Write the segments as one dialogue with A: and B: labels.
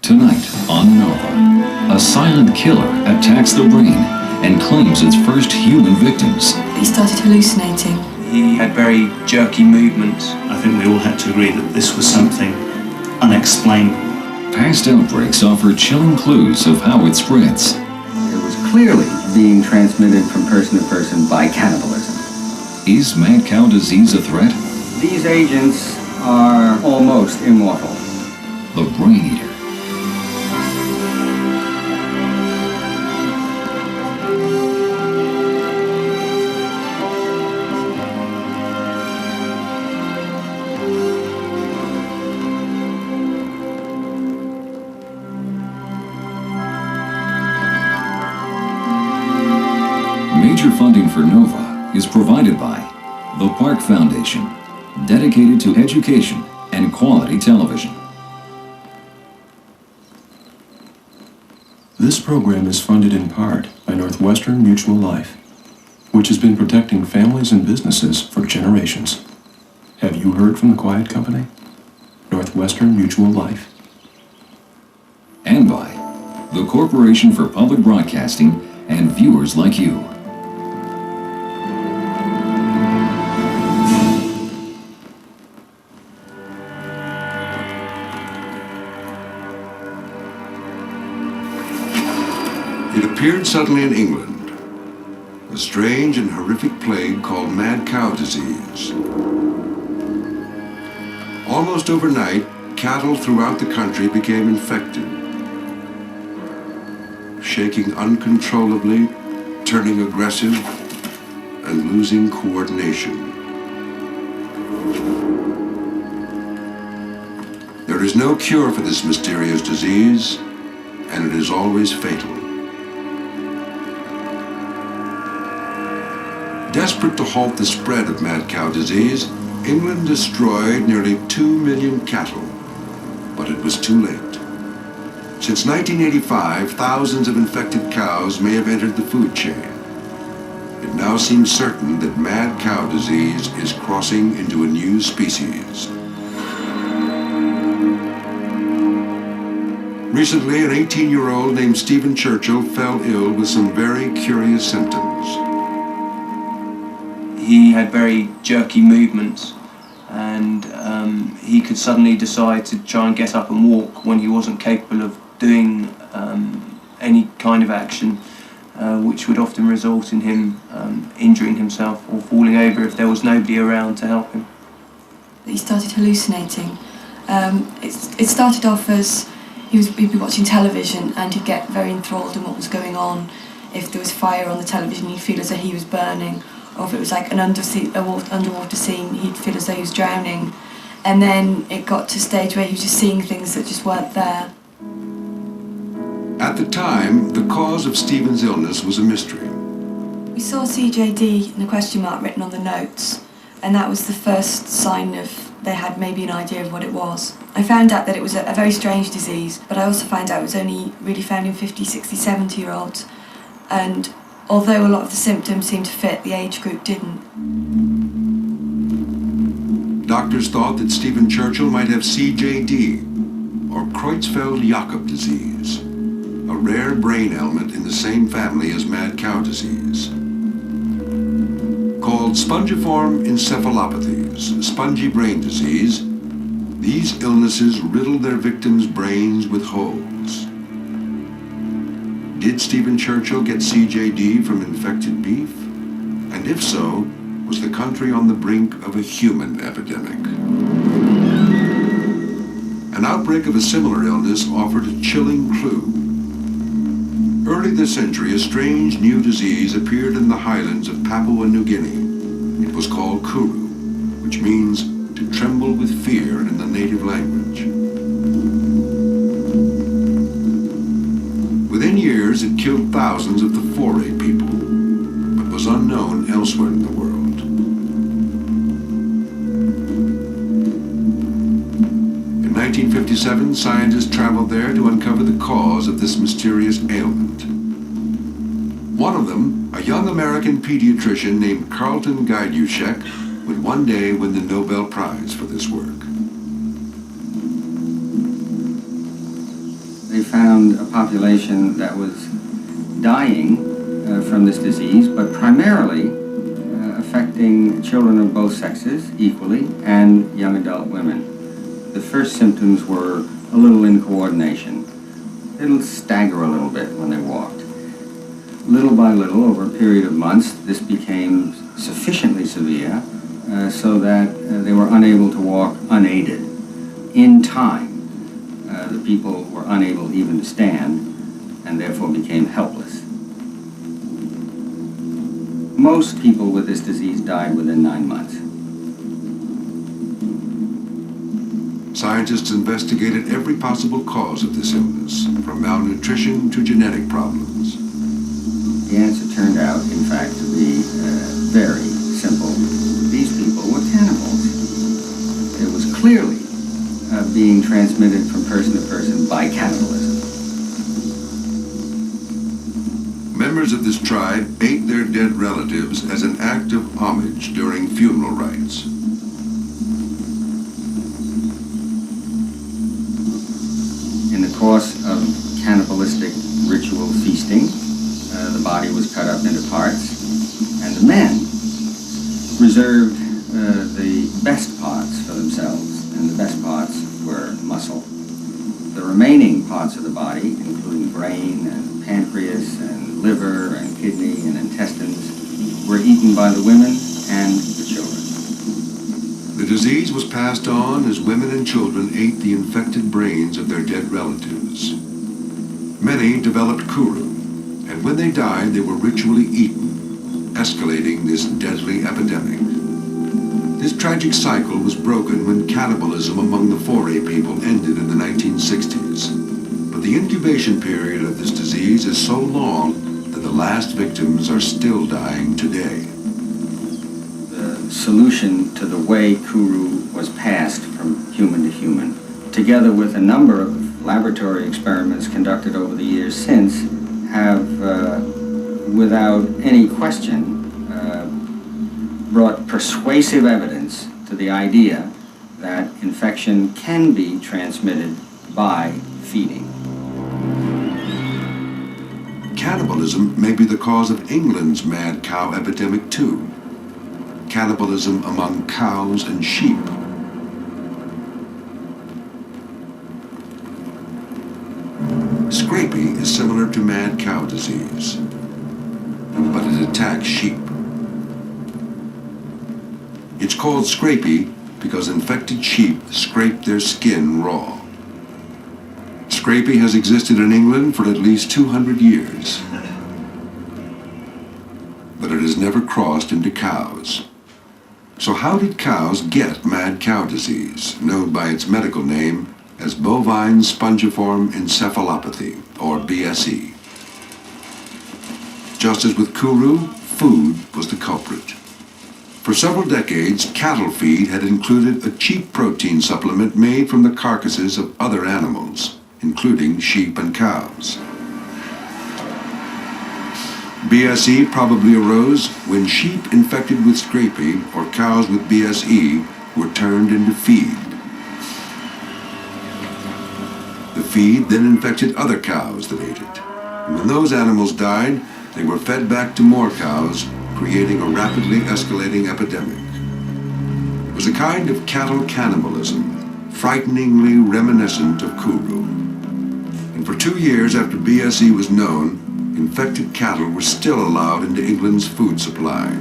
A: Tonight on Nova, a silent killer attacks the brain and claims its first human victims.
B: He started hallucinating.
C: He had very jerky movements.
D: I think we all had to agree that this was something unexplained.
A: Past outbreaks offer chilling clues of how it spreads.
E: It was clearly being transmitted from person to person by cannibalism.
A: Is mad cow disease a threat?
E: These agents are almost immortal.
A: The Brain Eater. Major funding for Nova is provided by the Park Foundation, dedicated to education and quality television.
F: This program is funded in part by Northwestern Mutual Life, which has been protecting families and businesses for generations. Have you heard from the Quiet Company? Northwestern Mutual Life.
A: And by the Corporation for Public Broadcasting and viewers like you.
G: It appeared suddenly in England, a strange and horrific plague called mad cow disease. Almost overnight, cattle throughout the country became infected, shaking uncontrollably, turning aggressive, and losing coordination. There is no cure for this mysterious disease, and it is always fatal. Desperate to halt the spread of mad cow disease, England destroyed nearly 2 million cattle, but it was too late. Since 1985, thousands of infected cows may have entered the food chain. It now seems certain that mad cow disease is crossing into a new species. Recently, an 18-year-old named Stephen Churchill fell ill with some very curious symptoms.
C: He had very jerky movements, and he could suddenly decide to try and get up and walk when he wasn't capable of doing any kind of action, which would often result in him injuring himself or falling over if there was nobody around to help him.
B: He started hallucinating. It started off as he'd be watching television and he'd get very enthralled in what was going on. If there was fire on the television, he'd feel as though he was burning. Or if it was like an underwater scene, he'd feel as though he was drowning. And then it got to a stage where he was just seeing things that just weren't there.
G: At the time, the cause of Stephen's illness was a mystery.
B: We saw CJD and a question mark written on the notes, and that was the first sign of they had maybe an idea of what it was. I found out that it was a very strange disease, but I also found out it was only really found in 50, 60, 70-year-olds. And although a lot of the symptoms seemed to fit, the age group didn't.
G: Doctors thought that Stephen Churchill might have CJD, or Creutzfeldt-Jakob disease, a rare brain ailment in the same family as mad cow disease. Called Spongiform encephalopathies, spongy brain disease, these illnesses riddle their victims' brains with holes. Did Stephen Churchill get CJD from infected beef? And if so, was the country on the brink of a human epidemic? An outbreak of a similar illness offered a chilling clue. Early this century, a strange new disease appeared in the highlands of Papua New Guinea. It was called Kuru, which means to tremble with fear in the native language. Within years, it killed thousands of the foray people, but was unknown elsewhere in the world. In 1957, scientists traveled there to uncover the cause of this mysterious ailment. One of them, a young American pediatrician named Carlton Gaidushek, would one day win the Nobel Prize for this work.
E: they found a population that was dying from this disease, but primarily affecting children of both sexes equally and young adult women. The first symptoms were a little incoordination. They'll stagger a little bit when they walked. Little by little, over a period of months, this became sufficiently severe so that they were unable to walk unaided. In time, the people were unable even to stand and therefore became helpless. Most people with this disease died within 9 months.
G: Scientists investigated every possible cause of this illness, from malnutrition to genetic problems.
E: The answer turned out, in fact, to be very simple. These people were cannibals. It was clearly being transmitted from person to person by cannibalism.
G: Members of this tribe ate their dead relatives as an act of homage during funeral rites.
E: In the course of cannibalistic ritual feasting, the body was cut up into parts, and the men reserved the best parts for themselves, and the best parts were muscle. The remaining parts of the body, including brain and pancreas and liver and kidney and intestines, were eaten by the women and the children.
G: The disease was passed on as women and children ate the infected brains of their dead relatives. Many developed kuru, and when they died, they were ritually eaten, escalating this deadly epidemic. This tragic cycle was broken when cannibalism among the Foray people ended in the 1960s. But the incubation period of this disease is so long that the last victims are still dying today.
E: The solution to the way kuru was passed from human to human, together with a number of laboratory experiments conducted over the years since, have, without any question, brought persuasive evidence to the idea that infection can be transmitted by feeding.
G: Cannibalism may be the cause of England's mad cow epidemic too. Cannibalism among cows and sheep. Scrapie is similar to mad cow disease, but it attacks sheep. It's called scrapie because infected sheep scrape their skin raw. Scrapie has existed in England for at least 200 years, but it has never crossed into cows. So how did cows get mad cow disease, known by its medical name as bovine spongiform encephalopathy, or BSE? Just as with kuru, food was the culprit. For several decades, cattle feed had included a cheap protein supplement made from the carcasses of other animals, including sheep and cows. BSE probably arose when sheep infected with scrapie or cows with BSE were turned into feed. The feed then infected other cows that ate it. And when those animals died, they were fed back to more cows, creating a rapidly escalating epidemic. It was a kind of cattle cannibalism, frighteningly reminiscent of kuru. And for 2 years after BSE was known, infected cattle were still allowed into England's food supply,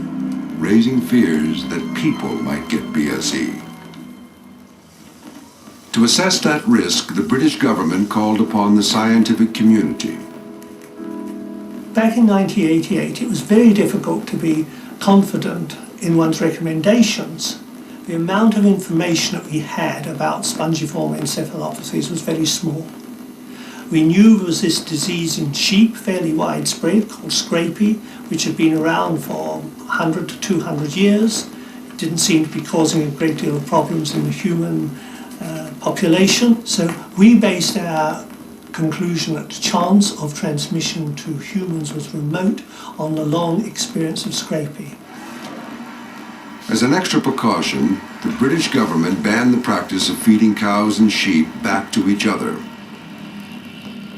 G: raising fears that people might get BSE. To assess that risk, the British government called upon the scientific community.
H: Back in 1988, it was very difficult to be confident in one's recommendations. The amount of information that we had about spongiform encephalopathies was very small. We knew there was this disease in sheep, fairly widespread, called scrapie, which had been around for 100 to 200 years. It didn't seem to be causing a great deal of problems in the human population. So we based our conclusion that the chance of transmission to humans was remote on the long experience of scrapie.
G: As an extra precaution, the British government banned the practice of feeding cows and sheep back to each other.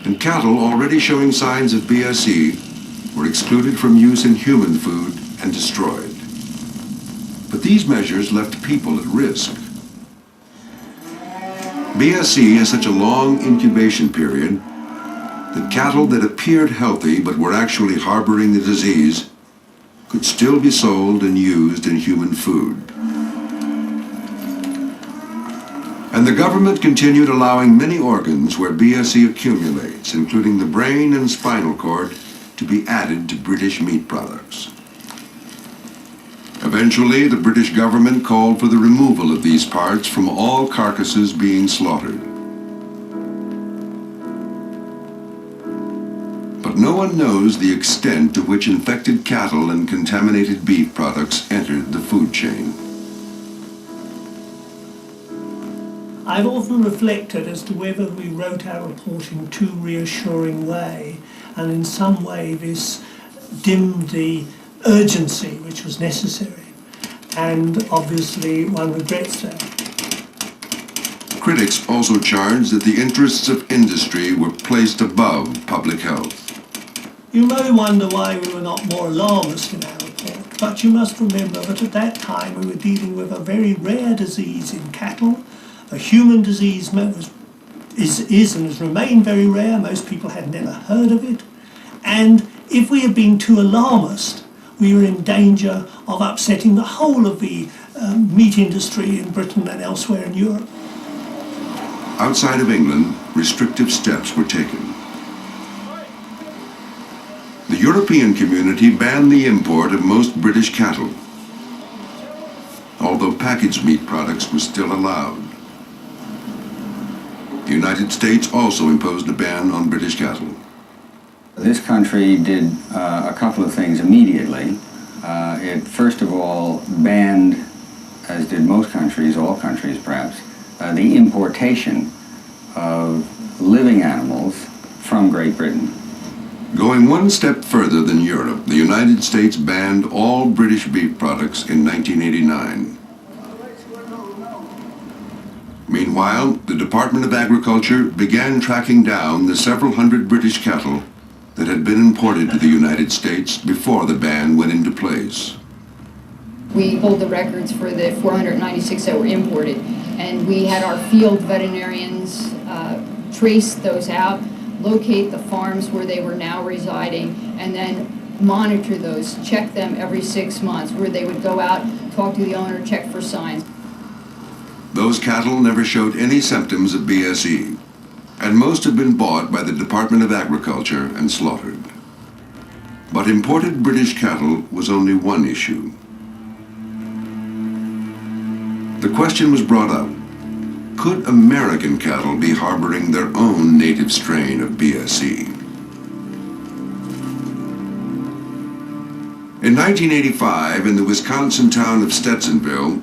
G: and cattle already showing signs of BSE were excluded from use in human food and destroyed. But these measures left people at risk. BSE has such a long incubation period that cattle that appeared healthy but were actually harboring the disease could still be sold and used in human food. And the government continued allowing many organs where BSE accumulates, including the brain and spinal cord, to be added to British meat products. Eventually, the British government called for the removal of these parts from all carcasses being slaughtered. But no one knows the extent to which infected cattle and contaminated beef products entered the food chain.
H: I've often reflected as to whether we wrote our report in too reassuring way, and in some way this dimmed the urgency which was necessary, and obviously one regrets that.
G: Critics also charged that the interests of industry were placed above public health.
H: You may wonder why we were not more alarmist in our report, but you must remember that at that time we were dealing with a very rare disease in cattle. A human disease is and has remained very rare. Most people had never heard of it. And if we had been too alarmist, we were in danger of upsetting the whole of the meat industry in Britain and elsewhere in Europe.
G: Outside of England, restrictive steps were taken. The European community banned the import of most British cattle, although packaged meat products were still allowed. The United States also imposed a ban on British cattle.
E: This country did a couple of things immediately. It first of all banned, as did most countries, all countries perhaps, the importation of living animals from Great Britain.
G: Going one step further than Europe, the United States banned all British beef products in 1989. Meanwhile, the Department of Agriculture began tracking down the several hundred British cattle that had been imported to the United States before the ban went into place.
I: We hold the records for the 496 that were imported, and we had our field veterinarians trace those out, locate the farms where they were now residing, and then monitor those, check them every 6 months, where they would go out, talk to the owner, check for signs.
G: Those cattle never showed any symptoms of BSE, and most have been bought by the Department of Agriculture and slaughtered. But imported British cattle was only one issue. The question was brought up, could American cattle be harboring their own native strain of BSE? In 1985, in the Wisconsin town of Stetsonville,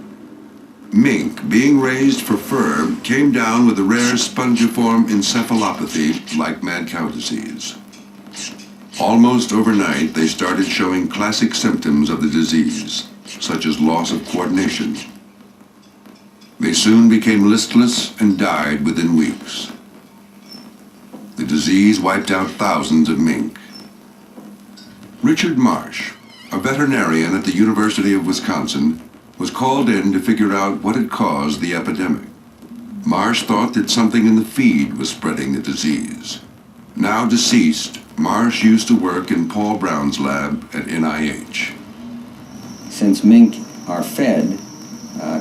G: mink being raised for fur came down with a rare Spongiform encephalopathy like mad cow disease. Almost overnight, they started showing classic symptoms of the disease, such as loss of coordination. They soon became listless and died within weeks. The disease wiped out thousands of mink. Richard Marsh, a veterinarian at the University of Wisconsin, was called in to figure out what had caused the epidemic. Marsh thought that something in the feed was spreading the disease. Now deceased, Marsh used to work in Paul Brown's lab at NIH.
E: Since mink are fed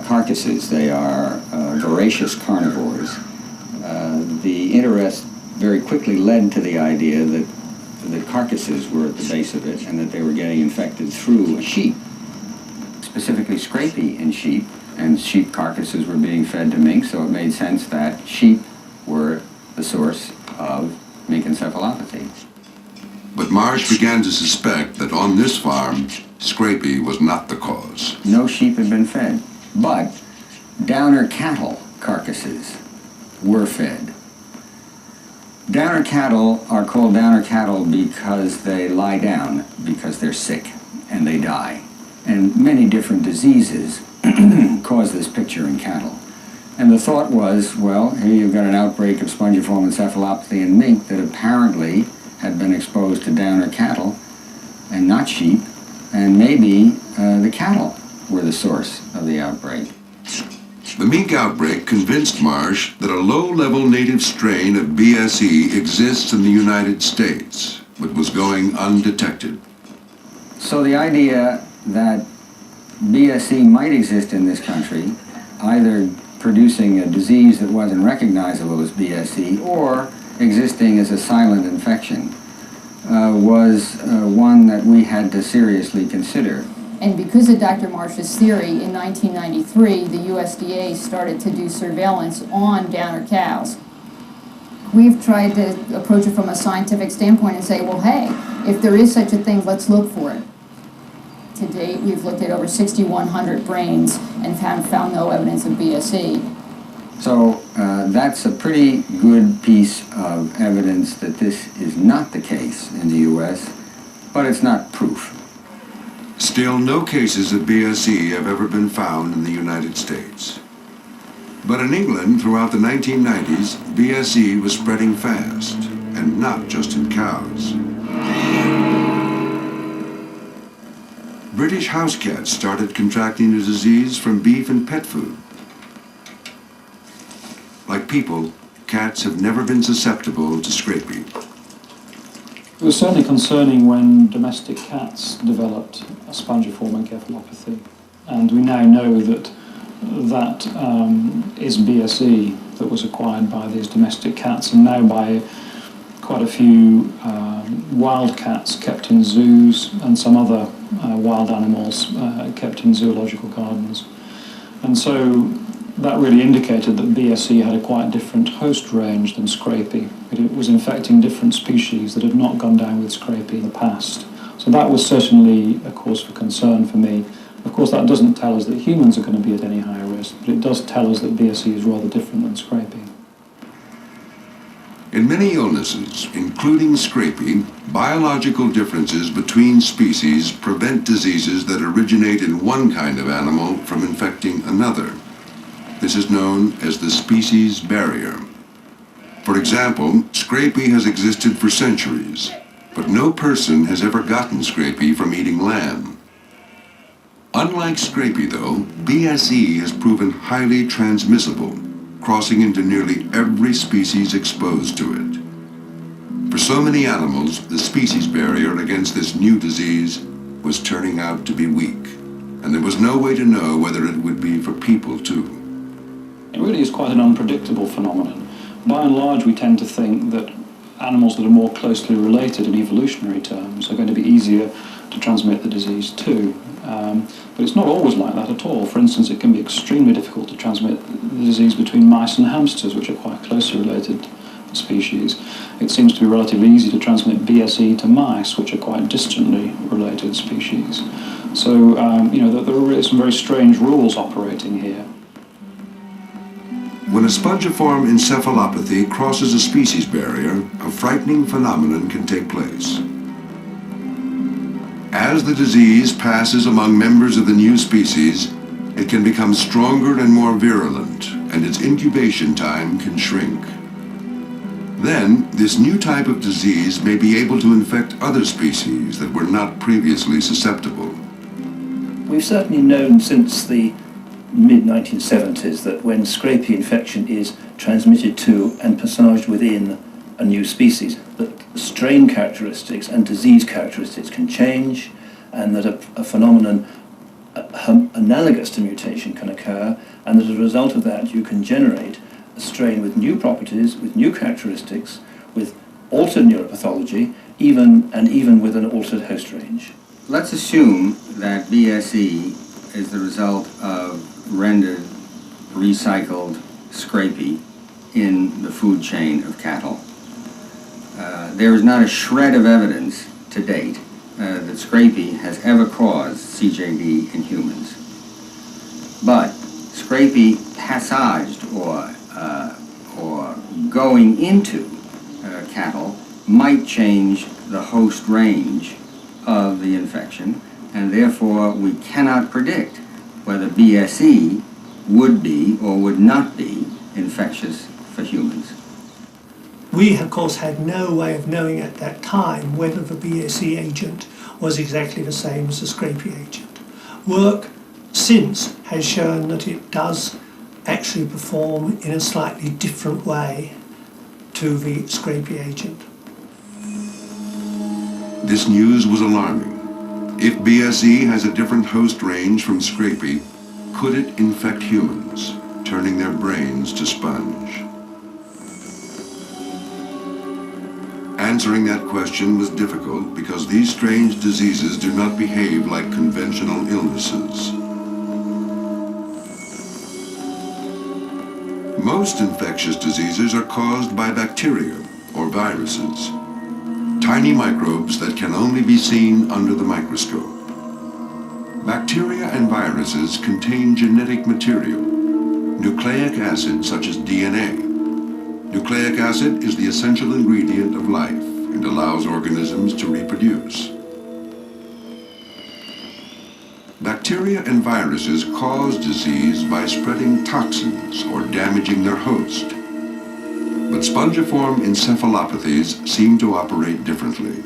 E: carcasses, they are voracious carnivores, the interest very quickly led to the idea that the carcasses were at the base of it and that they were getting infected through sheep, specifically scrapie in sheep, and sheep carcasses were being fed to mink, so it made sense that sheep were the source of mink encephalopathy.
G: But Marsh began to suspect that on this farm, scrapie was not the cause.
E: No sheep had been fed, but downer cattle carcasses were fed. Downer cattle are called downer cattle because they lie down, because they're sick, and they die. And many different diseases cause this picture in cattle. And the thought was, well, here you've got an outbreak of spongiform encephalopathy in mink that apparently had been exposed to downer cattle and not sheep, and maybe the cattle were the source of the outbreak.
G: The mink outbreak convinced Marsh that a low-level native strain of BSE exists in the United States, but was going undetected.
E: So the idea that BSE might exist in this country, either producing a disease that wasn't recognizable as BSE or existing as a silent infection, was one that we had to seriously consider.
I: And because of Dr. Marsh's theory, in 1993, the USDA started to do surveillance on downer cows. We've tried to approach it from a scientific standpoint and say, well, hey, if there is such a thing, let's look for it. To date, we've looked at over 6,100 brains and found no evidence of BSE.
E: So that's a pretty good piece of evidence that this is not the case in the U.S., but it's not proof.
G: Still, no cases of BSE have ever been found in the United States. But in England, throughout the 1990s, BSE was spreading fast, and not just in cows. British house cats started contracting the disease from beef and pet food. Like people, cats have never been susceptible to scrapie.
J: It was certainly concerning when domestic cats developed a spongiform encephalopathy, and we now know that is BSE that was acquired by these domestic cats, and now by quite a few wild cats kept in zoos and some other wild animals kept in zoological gardens. And so that really indicated that BSE had a quite different host range than scrapie. It was infecting different species that had not gone down with scrapie in the past. So that was certainly a cause for concern for me. Of course, that doesn't tell us that humans are going to be at any higher risk, but it does tell us that BSE is rather different than scrapie.
G: In many illnesses, including scrapie, biological differences between species prevent diseases that originate in one kind of animal from infecting another. This is known as the species barrier. For example, scrapie has existed for centuries, but no person has ever gotten scrapie from eating lamb. Unlike scrapie, though, BSE has proven highly transmissible, crossing into nearly every species exposed to it. For so many animals, the species barrier against this new disease was turning out to be weak, and there was no way to know whether it would be for people, too.
J: It really is quite an unpredictable phenomenon. By and large, we tend to think that animals that are more closely related in evolutionary terms are going to be easier to transmit the disease to. But it's not always like that at all. For instance, it can be extremely difficult to transmit the disease between mice and hamsters, which are quite closely related species. It seems to be relatively easy to transmit BSE to mice, which are quite distantly related species. So, there are really some very strange rules operating here.
G: When a spongiform encephalopathy crosses a species barrier, a frightening phenomenon can take place. As the disease passes among members of the new species, it can become stronger and more virulent, and its incubation time can shrink. Then, this new type of disease may be able to infect other species that were not previously susceptible.
K: We've certainly known since the mid-1970s that when scrapie infection is transmitted to and personaged within a new species, that strain characteristics and disease characteristics can change, and that a phenomenon analogous to mutation can occur, and that as a result of that you can generate a strain with new properties, with new characteristics, with altered neuropathology, even with an altered host range.
E: Let's assume that BSE is the result of rendered, recycled scrapie in the food chain of cattle. There is not a shred of evidence to date that scrapie has ever caused CJD in humans. But scrapie passaged or going into cattle might change the host range of the infection, and therefore we cannot predict whether BSE would be or would not be infectious for humans.
H: We, of course, had no way of knowing at that time whether the BSE agent was exactly the same as the Scrapie agent. Work since has shown that it does actually perform in a slightly different way to the Scrapie agent.
G: This news was alarming. If BSE has a different host range from Scrapie, could it infect humans, turning their brains to sponge? Answering that question was difficult because these strange diseases do not behave like conventional illnesses. Most infectious diseases are caused by bacteria or viruses, tiny microbes that can only be seen under the microscope. Bacteria and viruses contain genetic material, nucleic acid such as DNA. Nucleic acid is the essential ingredient of life and allows organisms to reproduce. Bacteria and viruses cause disease by spreading toxins or damaging their host. But spongiform encephalopathies seem to operate differently.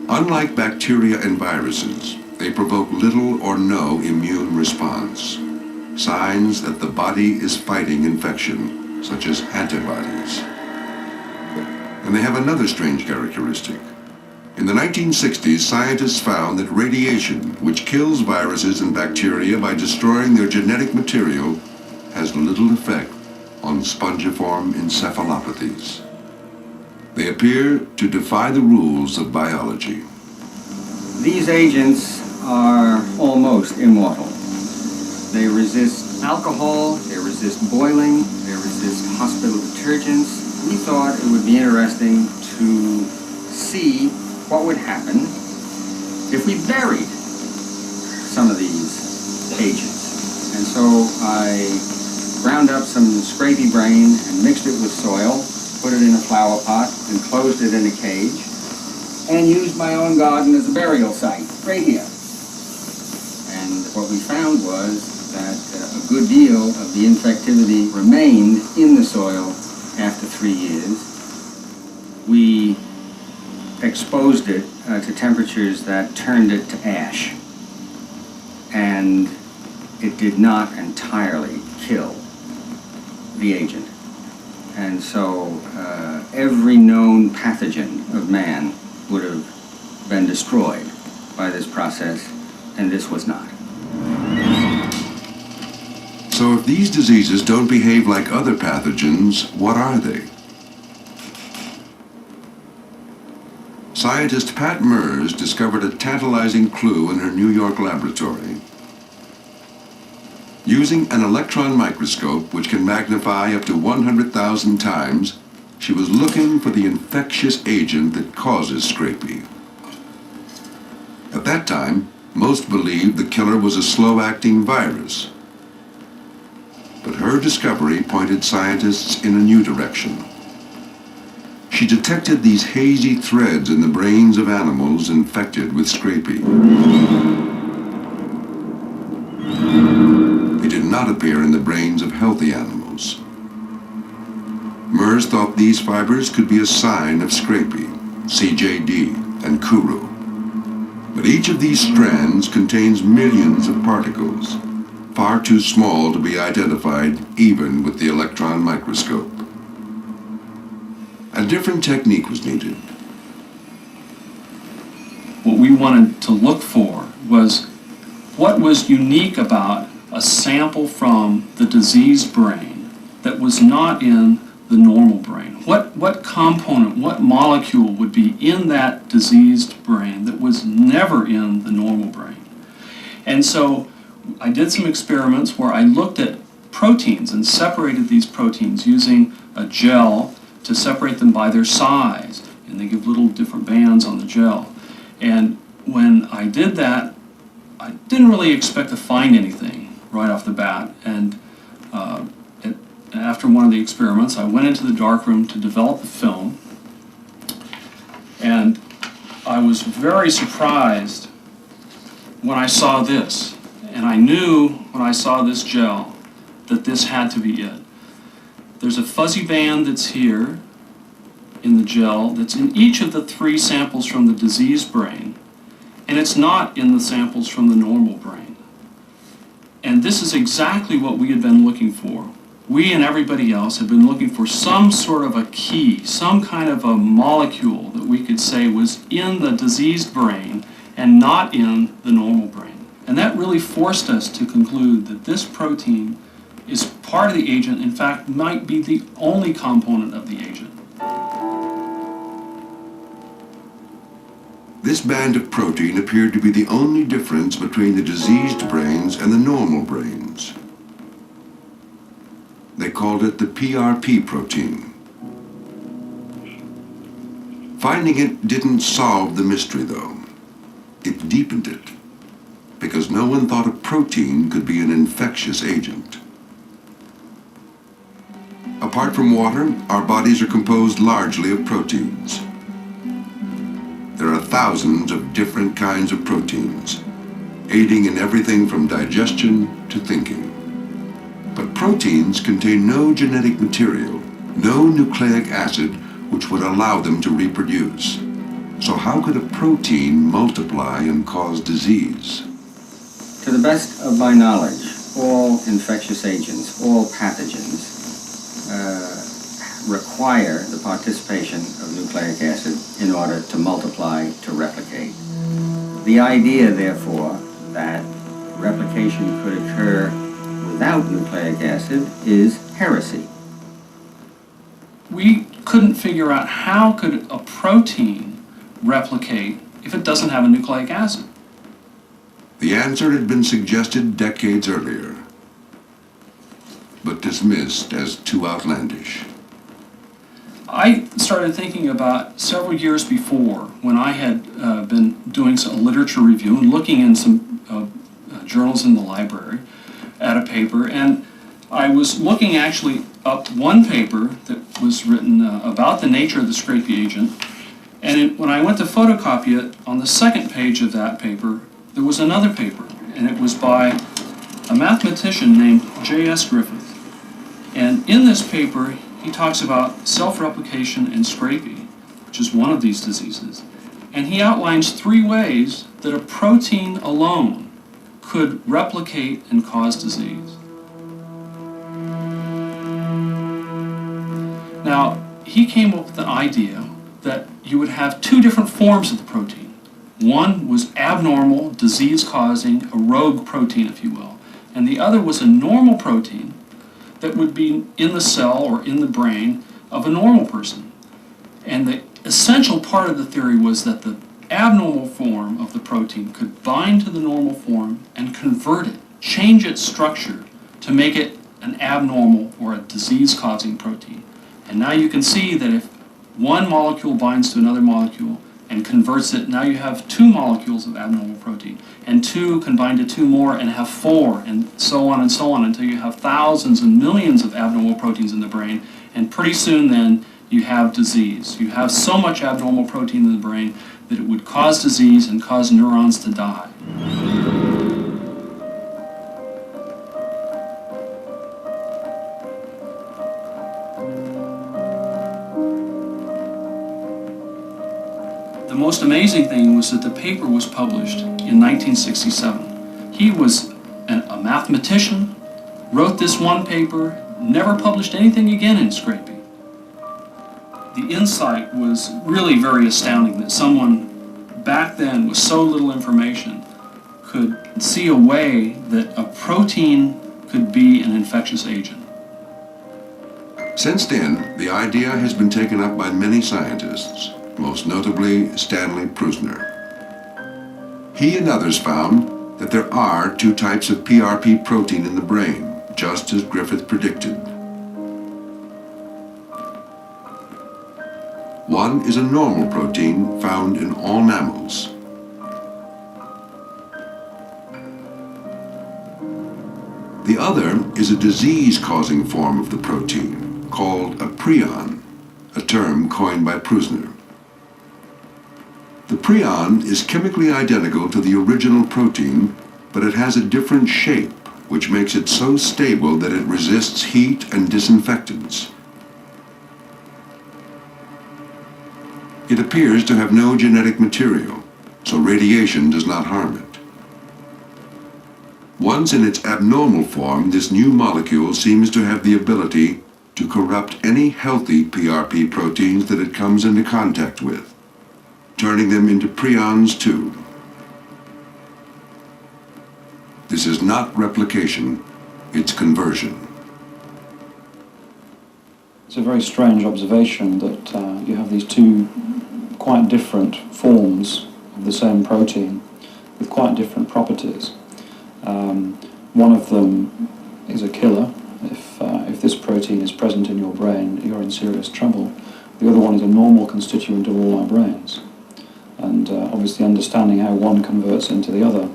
G: Unlike bacteria and viruses, they provoke little or no immune response, signs that the body is fighting infection, such as antibodies. And they have another strange characteristic. In the 1960s, scientists found that radiation, which kills viruses and bacteria by destroying their genetic material, has little effect on spongiform encephalopathies. They appear to defy the rules of biology.
E: These agents are almost immortal. They resist alcohol, they resist boiling, they resist hospital detergents. We thought it would be interesting to see what would happen if we buried some of these agents. And so I ground up some Scrapie brain and mixed it with soil, put it in a flower pot, and closed it in a cage, and used my own garden as a burial site, right here. And what we found was that a good deal of the infectivity remained in the soil after 3 years. We exposed it to temperatures that turned it to ash, and it did not entirely kill the agent. And so every known pathogen of man would have been destroyed by this process, and this was not.
G: So if these diseases don't behave like other pathogens, what are they? Scientist Pat Mers discovered a tantalizing clue in her New York laboratory. Using an electron microscope, which can magnify up to 100,000 times, she was looking for the infectious agent that causes Scrapie. At that time, most believed the killer was a slow-acting virus. But her discovery pointed scientists in a new direction. She detected these hazy threads in the brains of animals infected with Scrapie. They did not appear in the brains of healthy animals. Mers thought these fibers could be a sign of Scrapie, CJD, and Kuru. But each of these strands contains millions of particles, far too small to be identified even with the electron microscope. A different technique was needed.
J: What we wanted to look for was what was unique about a sample from the diseased brain that was not in the normal brain. What component, what molecule would be in that diseased brain that was never in the normal brain? And so I did some experiments where I looked at proteins and separated these proteins using a gel to separate them by their size, and they give little different bands on the gel. And when I did that, I didn't really expect to find anything right off the bat. And after one of the experiments, I went into the darkroom to develop the film, and I was very surprised when I saw this. And I knew when I saw this gel
L: that this had to be it. There's a fuzzy band that's here in the gel that's in each of the 3 samples from the diseased brain, and it's not in the samples from the normal brain. And this is exactly what we had been looking for. We and everybody else had been looking for some sort of a key, some kind of a molecule that we could say was in the diseased brain and not in the normal brain. And that really forced us to conclude that this protein is part of the agent, in fact, might be the only component of the agent.
G: This band of protein appeared to be the only difference between the diseased brains and the normal brains. They called it the PRP protein. Finding it didn't solve the mystery, though. It deepened it, because no one thought a protein could be an infectious agent. Apart from water, our bodies are composed largely of proteins. There are thousands of different kinds of proteins, aiding in everything from digestion to thinking. But proteins contain no genetic material, no nucleic acid which would allow them to reproduce. So how could a protein multiply and cause disease?
E: To the best of my knowledge, all infectious agents, all pathogens, require the participation of nucleic acid in order to multiply, to replicate. The idea, therefore, that replication could occur without nucleic acid is heresy.
L: We couldn't figure out how could a protein replicate if it doesn't have a nucleic acid.
G: The answer had been suggested decades earlier, but dismissed as too outlandish.
L: I started thinking about several years before, when I had been doing some literature review and looking in some journals in the library at a paper, and I was looking actually up one paper that was written about the nature of the scrapie agent, and when I went to photocopy it, on the second page of that paper, there was another paper, and it was by a mathematician named J.S. Griffith. And in this paper, he talks about self-replication and scrapie, which is one of these diseases. And he outlines 3 ways that a protein alone could replicate and cause disease. Now, he came up with the idea that you would have 2 different forms of the protein. One was abnormal, disease-causing, a rogue protein, if you will. And the other was a normal protein that would be in the cell or in the brain of a normal person. And the essential part of the theory was that the abnormal form of the protein could bind to the normal form and convert it, change its structure to make it an abnormal or a disease-causing protein. And now you can see that if one molecule binds to another molecule and converts it, now you have 2 molecules of abnormal protein, and 2 can bind to 2 more and have 4, and so on until you have thousands and millions of abnormal proteins in the brain, and pretty soon then you have disease. You have so much abnormal protein in the brain that it would cause disease and cause neurons to die. The most amazing thing was that the paper was published in 1967. He was a mathematician, wrote this one paper, never published anything again in scrapie. The insight was really very astounding that someone back then with so little information could see a way that a protein could be an infectious agent.
G: Since then, the idea has been taken up by many scientists, most notably Stanley Prusner. He and others found that there are 2 types of PRP protein in the brain, just as Griffith predicted. One is a normal protein found in all mammals. The other is a disease-causing form of the protein, called a prion, a term coined by Prusner. The prion is chemically identical to the original protein, but it has a different shape which makes it so stable that it resists heat and disinfectants. It appears to have no genetic material, so radiation does not harm it. Once in its abnormal form, this new molecule seems to have the ability to corrupt any healthy PRP proteins that it comes into contact with, turning them into prions too. This is not replication, it's conversion.
J: It's a very strange observation that you have these two quite different forms of the same protein with quite different properties. One of them is a killer. If this protein is present in your brain, you're in serious trouble. The other one is a normal constituent of all our brains. And obviously understanding how one converts into the other,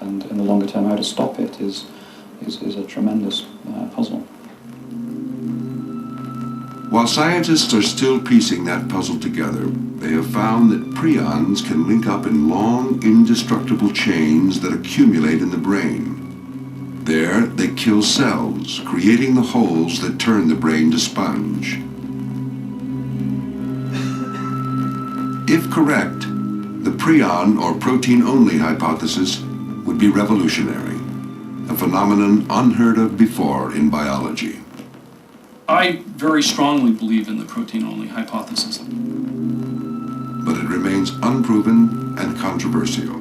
J: and in the longer term how to stop it, is a tremendous puzzle.
G: While scientists are still piecing that puzzle together, they have found that prions can link up in long, indestructible chains that accumulate in the brain. There, they kill cells, creating the holes that turn the brain to sponge. If correct, the prion or protein-only hypothesis would be revolutionary, a phenomenon unheard of before in biology.
L: I very strongly believe in the protein-only hypothesis.
G: But it remains unproven and controversial.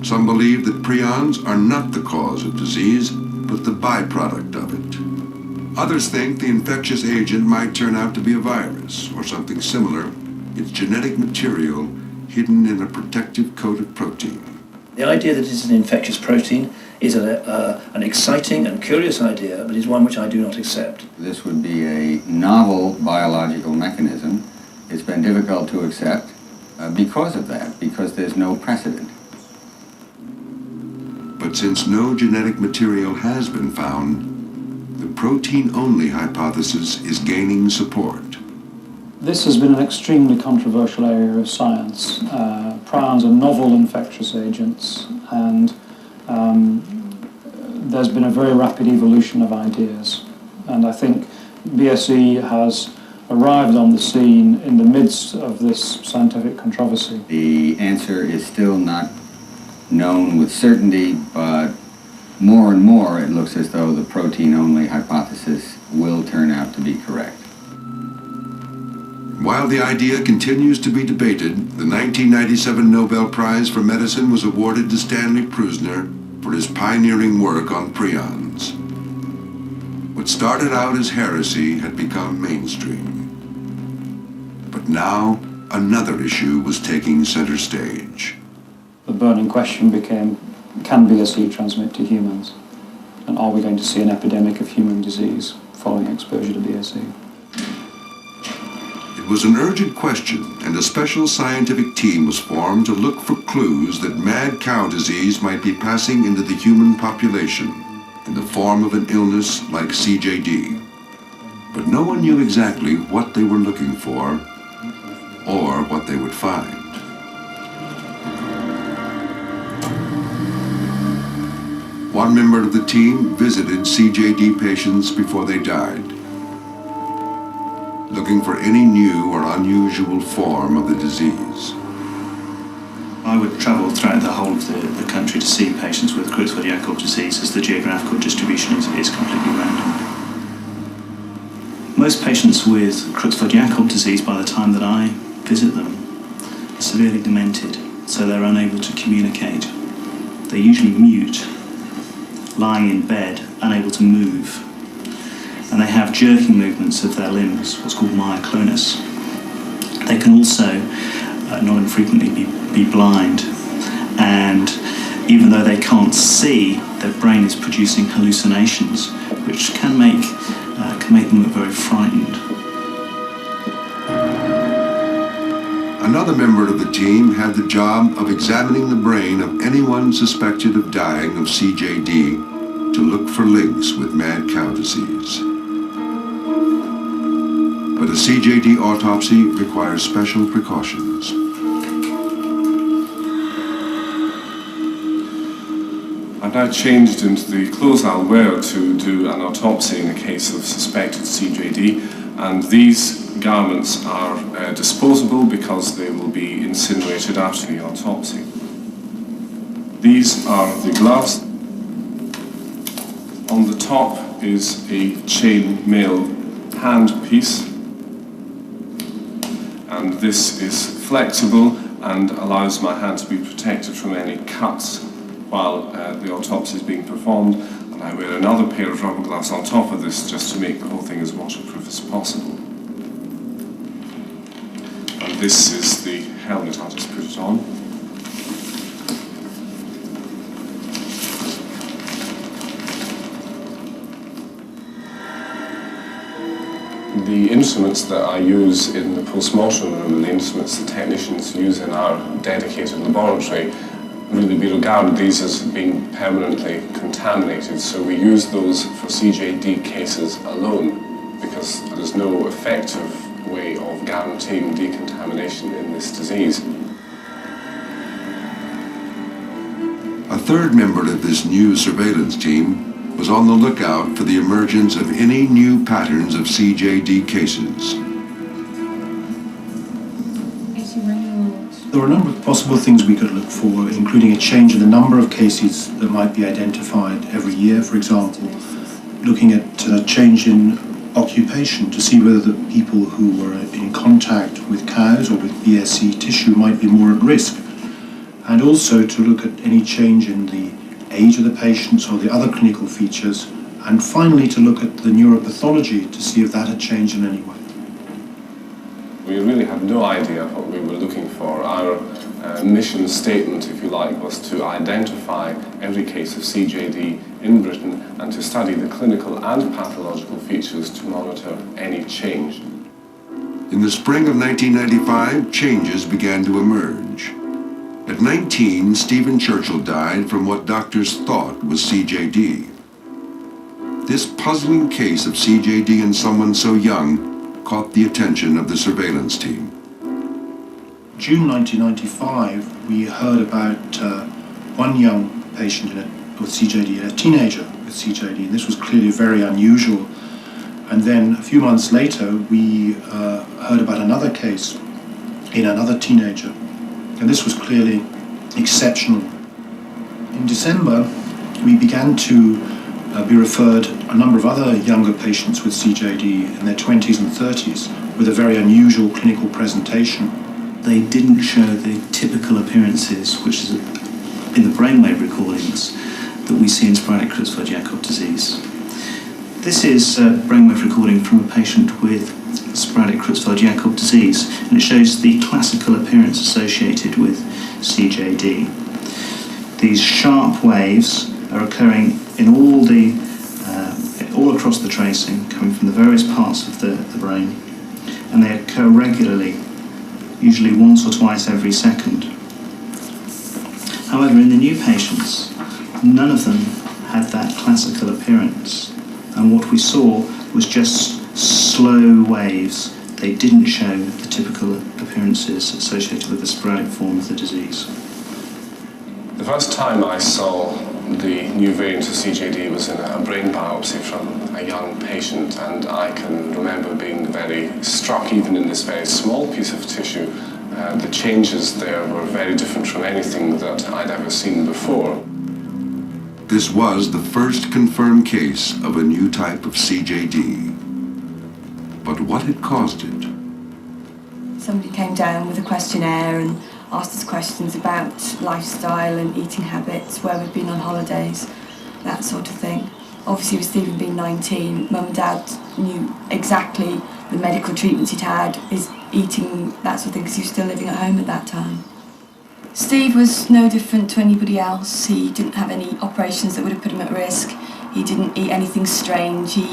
G: Some believe that prions are not the cause of disease, but the byproduct of it. Others think the infectious agent might turn out to be a virus or something similar, its genetic material hidden in a protective coat of protein.
K: The idea that it is an infectious protein is an exciting and curious idea, but is one which I do not accept.
E: This would be a novel biological mechanism. It's been difficult to accept because of that, because there's no precedent.
G: But since no genetic material has been found, the protein-only hypothesis is gaining support.
J: This has been an extremely controversial area of science. Prions are novel infectious agents, and there's been a very rapid evolution of ideas. And I think BSE has arrived on the scene in the midst of this scientific controversy.
E: The answer is still not known with certainty, but more and more it looks as though the protein-only hypothesis will turn out to be correct.
G: While the idea continues to be debated, the 1997 Nobel Prize for Medicine was awarded to Stanley Prusner for his pioneering work on prions. What started out as heresy had become mainstream. But now, another issue was taking center stage.
J: The burning question became, can BSE transmit to humans? And are we going to see an epidemic of human disease following exposure to BSE?
G: It was an urgent question, and a special scientific team was formed to look for clues that mad cow disease might be passing into the human population in the form of an illness like CJD. But no one knew exactly what they were looking for or what they would find. One member of the team visited CJD patients before they died, looking for any new or unusual form of the disease.
D: I would travel throughout the whole of the country to see patients with Creutzfeldt-Jakob disease, as the geographical distribution is completely random. Most patients with Creutzfeldt-Jakob disease, by the time that I visit them, are severely demented, so they're unable to communicate. They're usually mute, lying in bed, unable to move. And they have jerking movements of their limbs, what's called myoclonus. They can also, not infrequently, be blind, and even though they can't see, their brain is producing hallucinations, which can make them look very frightened.
G: Another member of the team had the job of examining the brain of anyone suspected of dying of CJD to look for links with mad cow disease. But a CJD autopsy requires special precautions.
M: I've now changed into the clothes I'll wear to do an autopsy in a case of suspected CJD, and these garments are disposable because they will be incinerated after the autopsy. These are the gloves. On the top is a chain mail handpiece, and this is flexible and allows my hand to be protected from any cuts while the autopsy is being performed, and I wear another pair of rubber gloves on top of this just to make the whole thing as waterproof as possible. And this is the helmet. I'll just put it on. The instruments that I use in the post-mortem room and the instruments the technicians use in our dedicated laboratory really be regarded these as being permanently contaminated, so we use those for CJD cases alone because there's no effective way of guaranteeing decontamination in this disease.
G: A third member of this new surveillance team was on the lookout for the emergence of any new patterns of CJD cases.
N: There were a number of possible things we could look for, including a change in the number of cases that might be identified every year, for example, looking at a change in occupation to see whether the people who were in contact with cows or with BSE tissue might be more at risk, and also to look at any change in the age of the patients or the other clinical features, and finally to look at the neuropathology to see if that had changed in any way.
M: We really had no idea what we were looking for. Our mission statement, if you like, was to identify every case of CJD in Britain and to study the clinical and pathological features to monitor any change.
G: In the spring of 1995, changes began to emerge. At 19, Stephen Churchill died from what doctors thought was CJD. This puzzling case of CJD in someone so young caught the attention of the surveillance team.
N: June 1995, we heard about one young patient with CJD, a teenager with CJD, and this was clearly very unusual. And then a few months later, we heard about another case in another teenager, and this was clearly exceptional. In December, we began to be referred a number of other younger patients with CJD in their 20s and 30s with a very unusual clinical presentation.
D: They didn't show the typical appearances, which is in the brainwave recordings that we see in sporadic Creutzfeldt-Jakob disease. This is a brainwave recording from a patient with sporadic Creutzfeldt-Jakob disease, and it shows the classical appearance associated with CJD. These sharp waves are occurring in all across the tracing, coming from the various parts of the brain, and they occur regularly, usually once or twice every second. However, in the new patients, none of them had that classical appearance, and what we saw was just slow waves. They didn't show the typical appearances associated with the sporadic form of the disease.
M: The first time I saw the new variant of CJD was in a brain biopsy from a young patient, and I can remember being very struck, even in this very small piece of tissue. The changes there were very different from anything that I'd ever seen before.
G: This was the first confirmed case of a new type of CJD. But what had caused it?
B: Somebody came down with a questionnaire and asked us questions about lifestyle and eating habits, where we've been on holidays, that sort of thing. Obviously with Stephen being 19, Mum and Dad knew exactly the medical treatments he'd had, his eating, that sort of thing, because he was still living at home at that time. Steve was no different to anybody else. He didn't have any operations that would have put him at risk. He didn't eat anything strange. He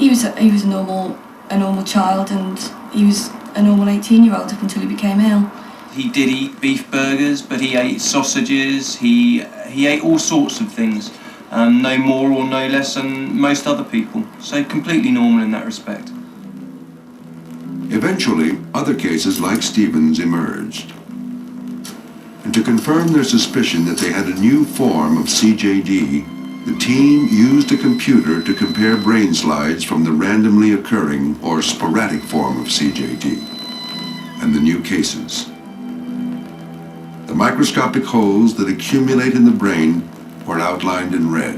B: was a normal child, and he was a normal 18-year-old up until he became ill.
C: He did eat beef burgers, but he ate sausages, he ate all sorts of things, no more or no less than most other people. So completely normal in that respect.
G: Eventually, other cases like Stephen's emerged. In To confirm their suspicion that they had a new form of CJD, the team used a computer to compare brain slides from the randomly occurring or sporadic form of CJD and the new cases. The microscopic holes that accumulate in the brain were outlined in red.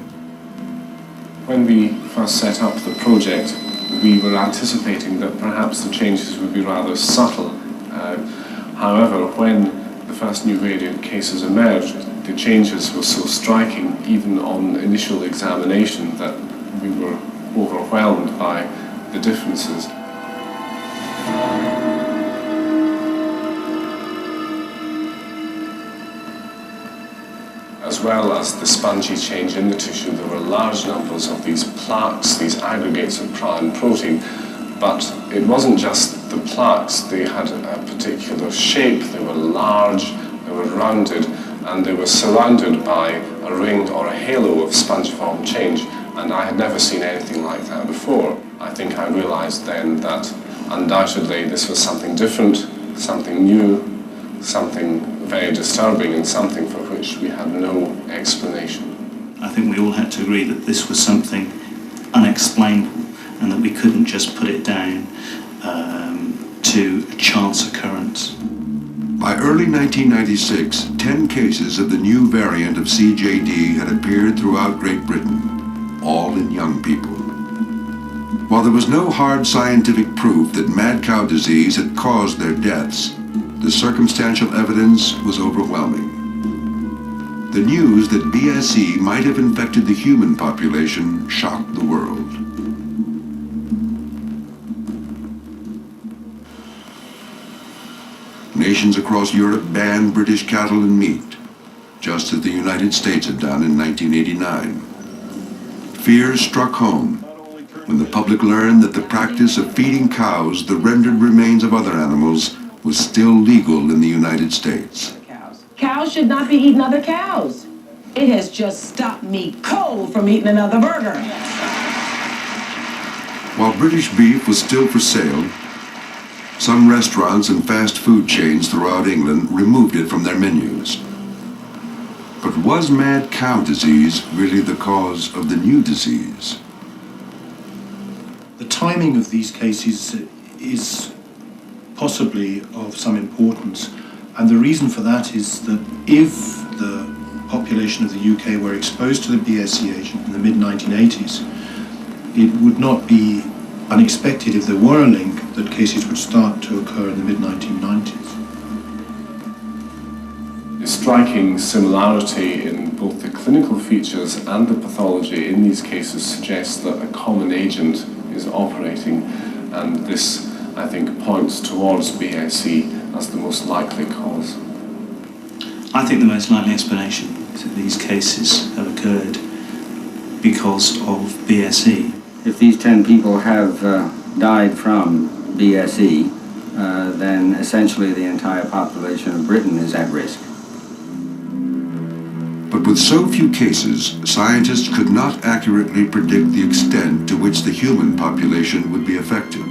M: When we first set up the project, we were anticipating that perhaps the changes would be rather subtle. However, when the first new variant cases emerged, the changes were so striking, even on initial examination, that we were overwhelmed by the differences. As well as the spongy change in the tissue, there were large numbers of these plaques, these aggregates of prion protein. But it wasn't just the plaques, they had a particular shape, they were large, they were rounded, and they were surrounded by a ring or a halo of spongiform change, and I had never seen anything like that before. I think I realized then that undoubtedly this was something different, something new, something very disturbing, and something for which we had no explanation.
D: I think we all had to agree that this was something unexplainable and that we couldn't just put it down to a chance occurrence.
G: By early 1996, 10 cases of the new variant of CJD had appeared throughout Great Britain, all in young people. While there was no hard scientific proof that mad cow disease had caused their deaths, the circumstantial evidence was overwhelming. The news that BSE might have infected the human population shocked the world. Nations across Europe banned British cattle and meat, just as the United States had done in 1989. Fears struck home when the public learned that the practice of feeding cows the rendered remains of other animals was still legal in the United States.
O: Cows should not be eating other cows. It has just stopped me cold from eating another burger.
G: While British beef was still for sale, some restaurants and fast food chains throughout England removed it from their menus. But was mad cow disease really the cause of the new disease?
N: The timing of these cases is possibly of some importance, and the reason for that is that if the population of the UK were exposed to the BSE agent in the mid-1980s, it would not be unexpected, if there were a link, that cases would start to occur in the mid-1990s.
M: A striking similarity in both the clinical features and the pathology in these cases suggests that a common agent is operating, and this, I think, points towards BSE as the most likely cause.
D: I think the most likely explanation is that these cases have occurred because of BSE.
E: If these 10 people have died from BSE, then essentially the entire population of Britain is at risk.
G: But with so few cases, scientists could not accurately predict the extent to which the human population would be affected.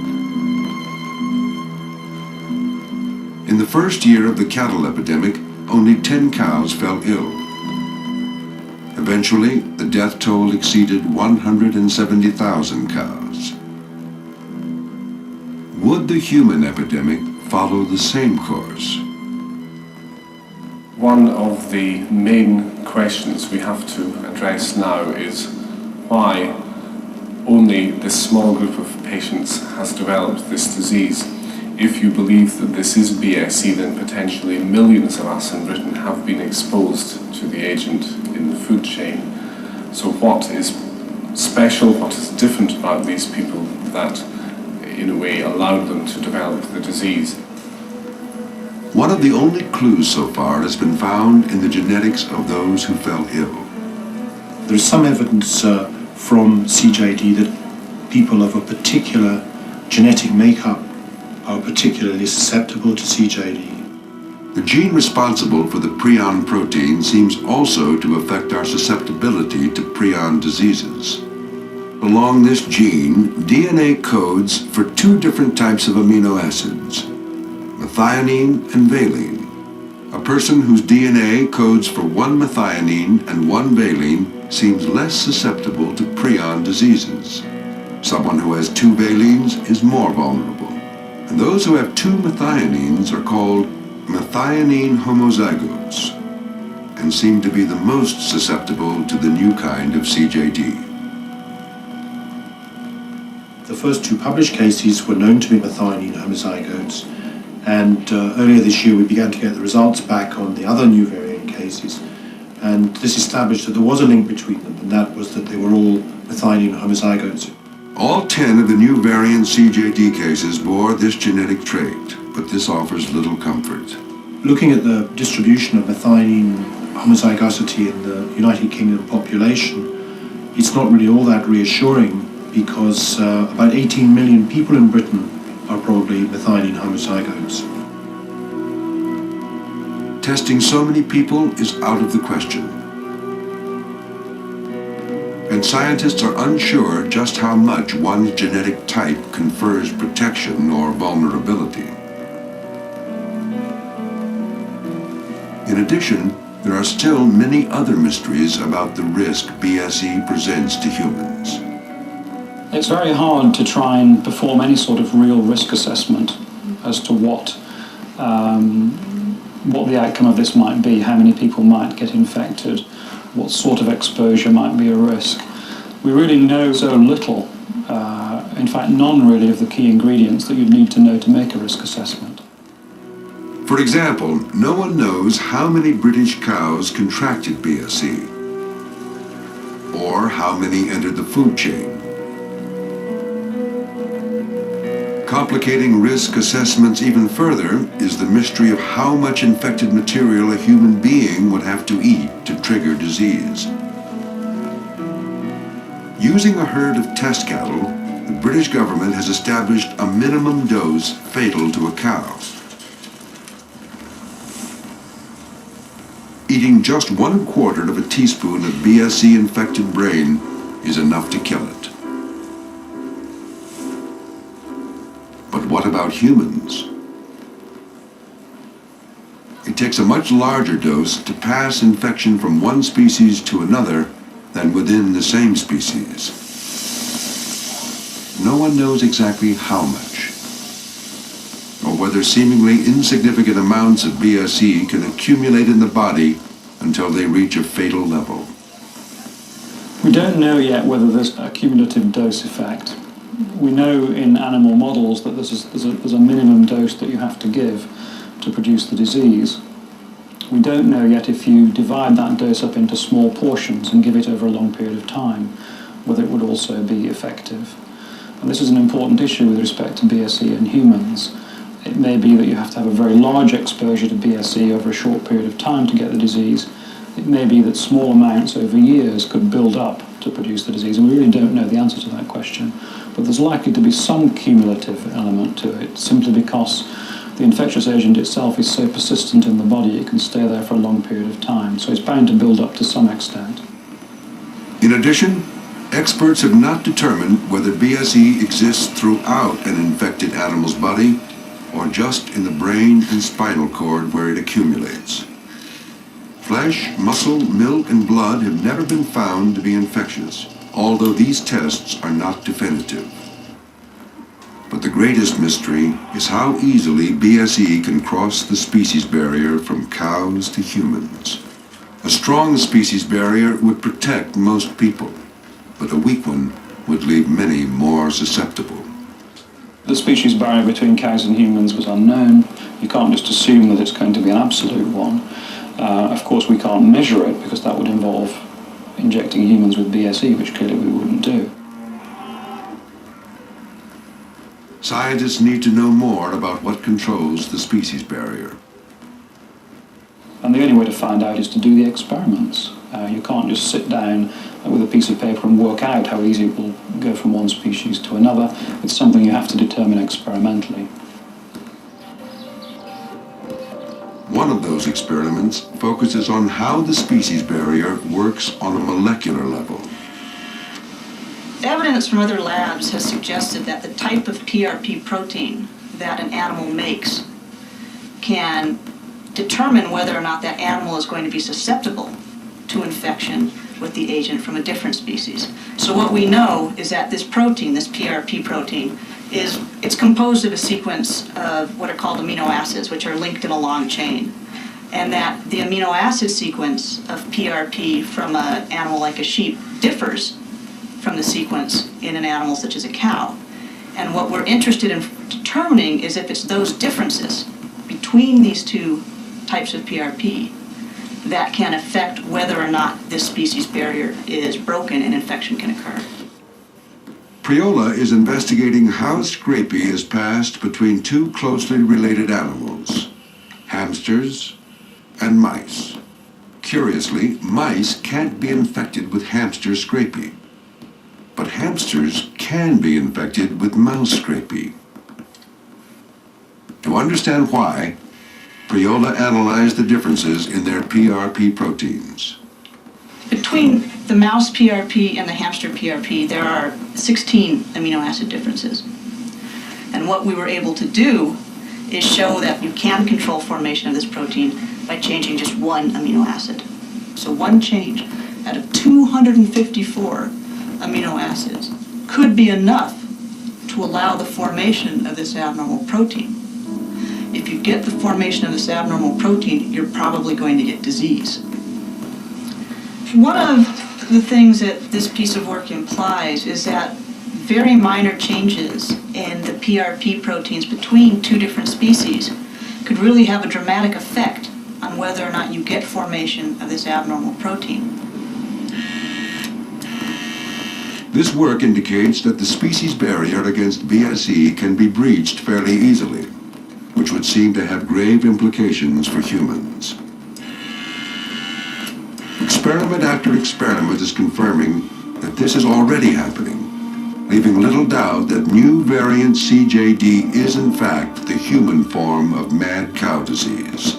G: In the first year of the cattle epidemic, only 10 cows fell ill. Eventually, the death toll exceeded 170,000 cows. Would the human epidemic follow the same course?
M: One of the main questions we have to address now is why only this small group of patients has developed this disease. If you believe that this is BSE, then potentially millions of us in Britain have been exposed to the agent in the food chain. So what is special, what is different about these people that, in a way, allowed them to develop the disease?
G: One of the only clues so far has been found in the genetics of those who fell ill.
N: There is some evidence from CJD that people of a particular genetic makeup are particularly susceptible to CJD.
G: The gene responsible for the prion protein seems also to affect our susceptibility to prion diseases. Along this gene, DNA codes for two different types of amino acids, methionine and valine. A person whose DNA codes for one methionine and one valine seems less susceptible to prion diseases. Someone who has two valines is more vulnerable. And those who have two methionines are called methionine homozygotes and seem to be the most susceptible to the new kind of CJD.
N: The first two published cases were known to be methionine homozygotes, and earlier this year we began to get the results back on the other new variant cases, and this established that there was a link between them, and that was that they were all methionine homozygotes.
G: All 10 of the new variant CJD cases bore this genetic trait, but this offers little comfort.
N: Looking at the distribution of methionine homozygosity in the United Kingdom population, it's not really all that reassuring, because about 18 million people in Britain are probably methionine homozygotes.
G: Testing so many people is out of the question. And scientists are unsure just how much one's genetic type confers protection or vulnerability. In addition, there are still many other mysteries about the risk BSE presents to humans.
J: It's very hard to try and perform any sort of real risk assessment as to what the outcome of this might be, how many people might get infected, what sort of exposure might be a risk. We really know so little, in fact none really, of the key ingredients that you'd need to know to make a risk assessment.
G: For example, no one knows how many British cows contracted BSE, or how many entered the food chain. Complicating risk assessments even further is the mystery of how much infected material a human being would have to eat to trigger disease. Using a herd of test cattle, the British government has established a minimum dose fatal to a cow. Eating just 1/4 of a teaspoon of BSE-infected brain is enough to kill it. But what about humans? It takes a much larger dose to pass infection from one species to another than within the same species. No one knows exactly how much, or whether seemingly insignificant amounts of BSE can accumulate in the body until they reach a fatal level.
J: We don't know yet whether there's a cumulative dose effect. We know in animal models that there's a minimum dose that you have to give to produce the disease. We don't know yet if you divide that dose up into small portions and give it over a long period of time, whether it would also be effective. And this is an important issue with respect to BSE in humans. It may be that you have to have a very large exposure to BSE over a short period of time to get the disease. It may be that small amounts over years could build up to produce the disease, and we really don't know the answer to that question. But there's likely to be some cumulative element to it, simply because the infectious agent itself is so persistent in the body it can stay there for a long period of time, so it's bound to build up to some extent.
G: In addition, experts have not determined whether BSE exists throughout an infected animal's body or just in the brain and spinal cord where it accumulates. Flesh, muscle, milk, and blood have never been found to be infectious, although these tests are not definitive. But the greatest mystery is how easily BSE can cross the species barrier from cows to humans. A strong species barrier would protect most people, but a weak one would leave many more susceptible.
J: The species barrier between cows and humans was unknown. You can't just assume that it's going to be an absolute one. Of course, we can't measure it because that would involve injecting humans with BSE, which clearly we wouldn't do.
G: Scientists need to know more about what controls the species barrier.
J: And the only way to find out is to do the experiments. You can't just sit down with a piece of paper and work out how easy it will go from one species to another. It's something you have to determine experimentally.
G: One of those experiments focuses on how the species barrier works on a molecular level.
P: Evidence from other labs has suggested that the type of PRP protein that an animal makes can determine whether or not that animal is going to be susceptible to infection with the agent from a different species. So what we know is that this protein, this PRP protein, it's composed of a sequence of what are called amino acids, which are linked in a long chain. And that the amino acid sequence of PRP from an animal like a sheep differs from the sequence in an animal such as a cow. And what we're interested in determining is if it's those differences between these two types of PRP that can affect whether or not this species barrier is broken and infection can occur.
G: Priola is investigating how scrapie is passed between two closely related animals, hamsters and mice. Curiously, mice can't be infected with hamster scrapie, but hamsters can be infected with mouse scrapie. To understand why, Priola analyzed the differences in their PRP proteins.
P: Between the mouse PRP and the hamster PRP, there are 16 amino acid differences. And what we were able to do is show that you can control formation of this protein by changing just one amino acid. So one change out of 254 amino acids could be enough to allow the formation of this abnormal protein. If you get the formation of this abnormal protein, you're probably going to get disease. One of the things that this piece of work implies is that very minor changes in the PRP proteins between two different species could really have a dramatic effect on whether or not you get formation of this abnormal protein.
G: This work indicates that the species barrier against BSE can be breached fairly easily, which would seem to have grave implications for humans. Experiment after experiment is confirming that this is already happening, leaving little doubt that new variant CJD is in fact the human form of mad cow disease.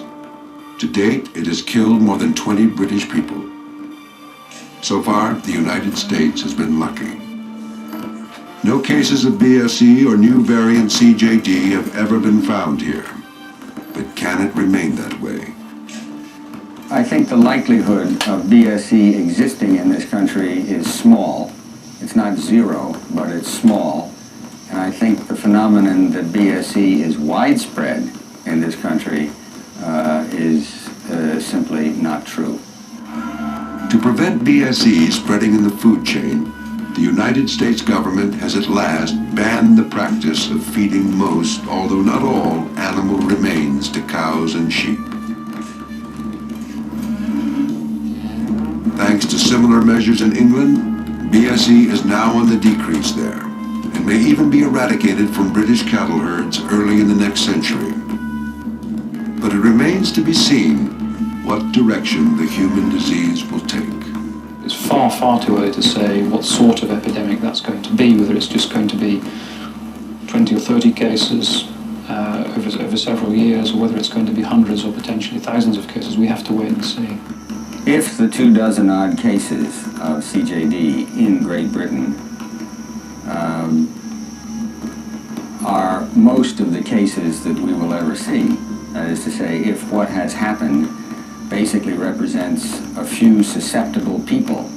G: To date, it has killed more than 20 British people. So far, the United States has been lucky. No cases of BSE or new variant CJD have ever been found here. But can it remain that way?
E: I think the likelihood of BSE existing in this country is small. It's not zero, but it's small. And I think the phenomenon that BSE is widespread in this country is simply not true.
G: To prevent BSE spreading in the food chain, the United States government has at last banned the practice of feeding most, although not all, animal remains to cows and sheep. Thanks to similar measures in England, BSE is now on the decrease there, and may even be eradicated from British cattle herds early in the next century. But it remains to be seen what direction the human disease will take.
J: It's far, far too early to say what sort of epidemic that's going to be, whether it's just going to be 20 or 30 cases over several years, or whether it's going to be hundreds or potentially thousands of cases. We have to wait and see.
E: If the 24 cases of CJD in Great Britain are most of the cases that we will ever see, that is to say, if what has happened basically represents a few susceptible people,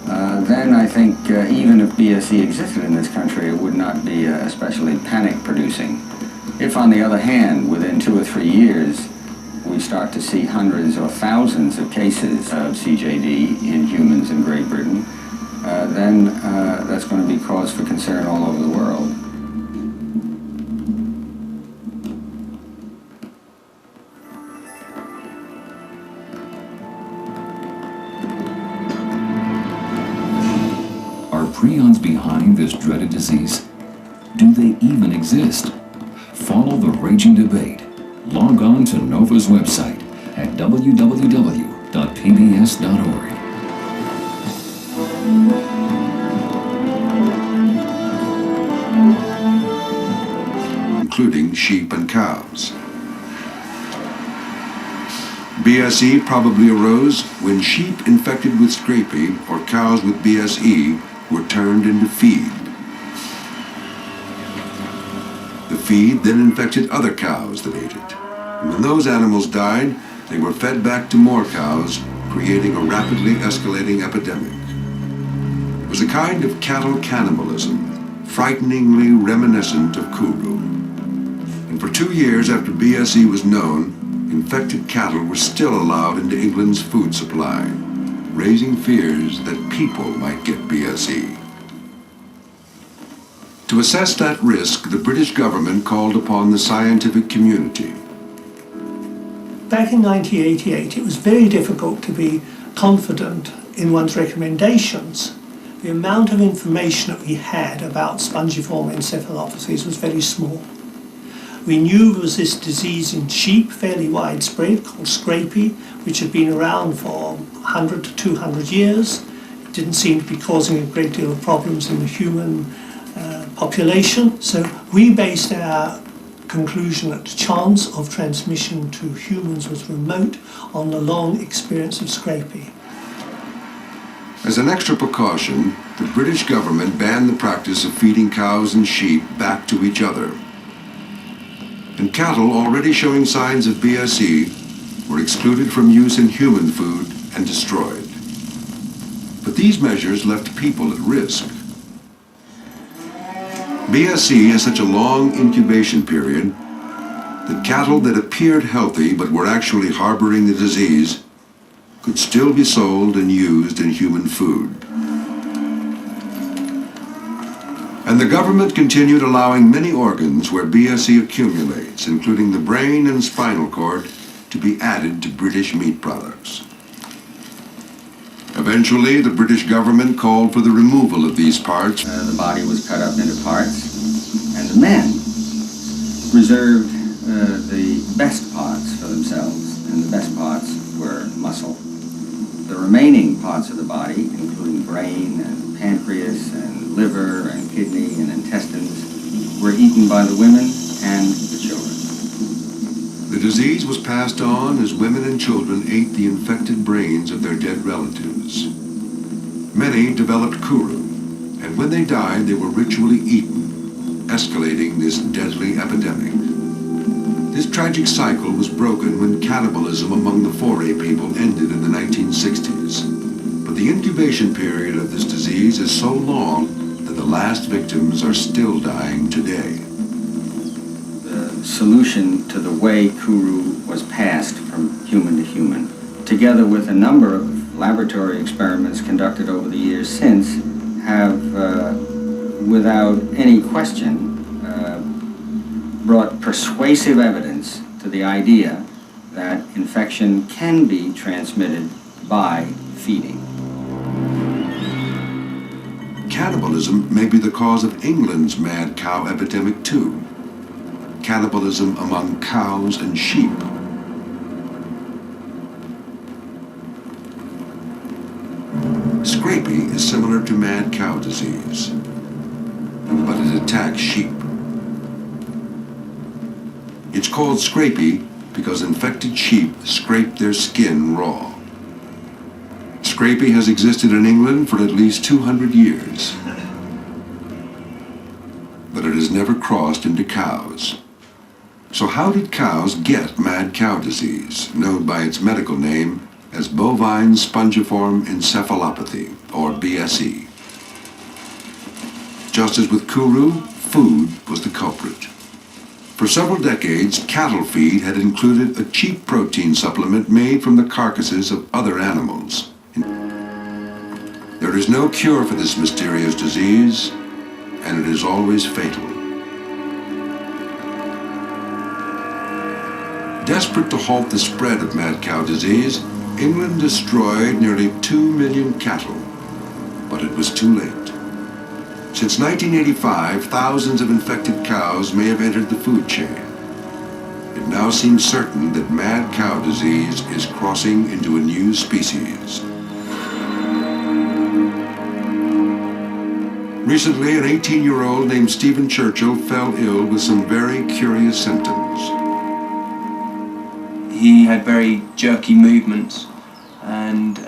E: then I think even if BSE existed in this country, it would not be especially panic-producing. If, on the other hand, within 2 or 3 years, we start to see hundreds or thousands of cases of CJD in humans in Great Britain, then that's going to be cause for concern all over the world.
A: Are prions behind this dreaded disease? Do they even exist? Follow the raging debate. Log on to NOVA's website at www.pbs.org.
G: Including sheep and cows. BSE probably arose when sheep infected with scrapie or cows with BSE were turned into feed. The feed then infected other cows that ate it. And when those animals died, they were fed back to more cows, creating a rapidly escalating epidemic. It was a kind of cattle cannibalism, frighteningly reminiscent of Kuru. And for 2 years after BSE was known, infected cattle were still allowed into England's food supply, raising fears that people might get BSE. To assess that risk, the British government called upon the scientific community.
H: Back in 1988, it was very difficult to be confident in one's recommendations. The amount of information that we had about Spongiform encephalopathies was very small. We knew there was this disease in sheep, fairly widespread, called scrapie, which had been around for 100 to 200 years. It didn't seem to be causing a great deal of problems in the human population. So we based our conclusion that the chance of transmission to humans was remote on the long experience of scrapie.
G: As an extra precaution, the British government banned the practice of feeding cows and sheep back to each other. And cattle already showing signs of BSE were excluded from use in human food and destroyed. But these measures left people at risk. BSE has such a long incubation period that cattle that appeared healthy but were actually harboring the disease could still be sold and used in human food. And the government continued allowing many organs where BSE accumulates, including the brain and spinal cord, to be added to British meat products. Eventually, the British government called for the removal of these parts.
E: The body was cut up into parts, and the men reserved the best parts for themselves, and the best parts were muscle. The remaining parts of the body, including brain and pancreas and liver and kidney and intestines, were eaten by the women and the children.
G: The disease was passed on as women and children ate the infected brains of their dead relatives. Many developed Kuru, and when they died, they were ritually eaten, escalating this deadly epidemic. This tragic cycle was broken when cannibalism among the foray people ended in the 1960s. But the incubation period of this disease is so long that the last victims are still dying today.
E: The solution to the way Kuru was passed from human to human, together with a number of laboratory experiments conducted over the years since, have, without any question, brought persuasive evidence to the idea that infection can be transmitted by feeding.
G: Cannibalism may be the cause of England's mad cow epidemic too. Cannibalism among cows and sheep. Scrapie is similar to mad cow disease, but it attacks sheep. It's called scrapie because infected sheep scrape their skin raw. Scrapie has existed in England for at least 200 years, but it has never crossed into cows. So how did cows get mad cow disease, known by its medical name as bovine spongiform encephalopathy, or BSE? Just as with Kuru, food was the culprit. For several decades, cattle feed had included a cheap protein supplement made from the carcasses of other animals. There is no cure for this mysterious disease, and it is always fatal. Desperate to halt the spread of mad cow disease, England destroyed nearly 2 million cattle, but it was too late. Since 1985, thousands of infected cows may have entered the food chain. It now seems certain that mad cow disease is crossing into a new species. Recently, an 18-year-old named Stephen Churchill fell ill with some very curious symptoms.
C: He had very jerky movements, and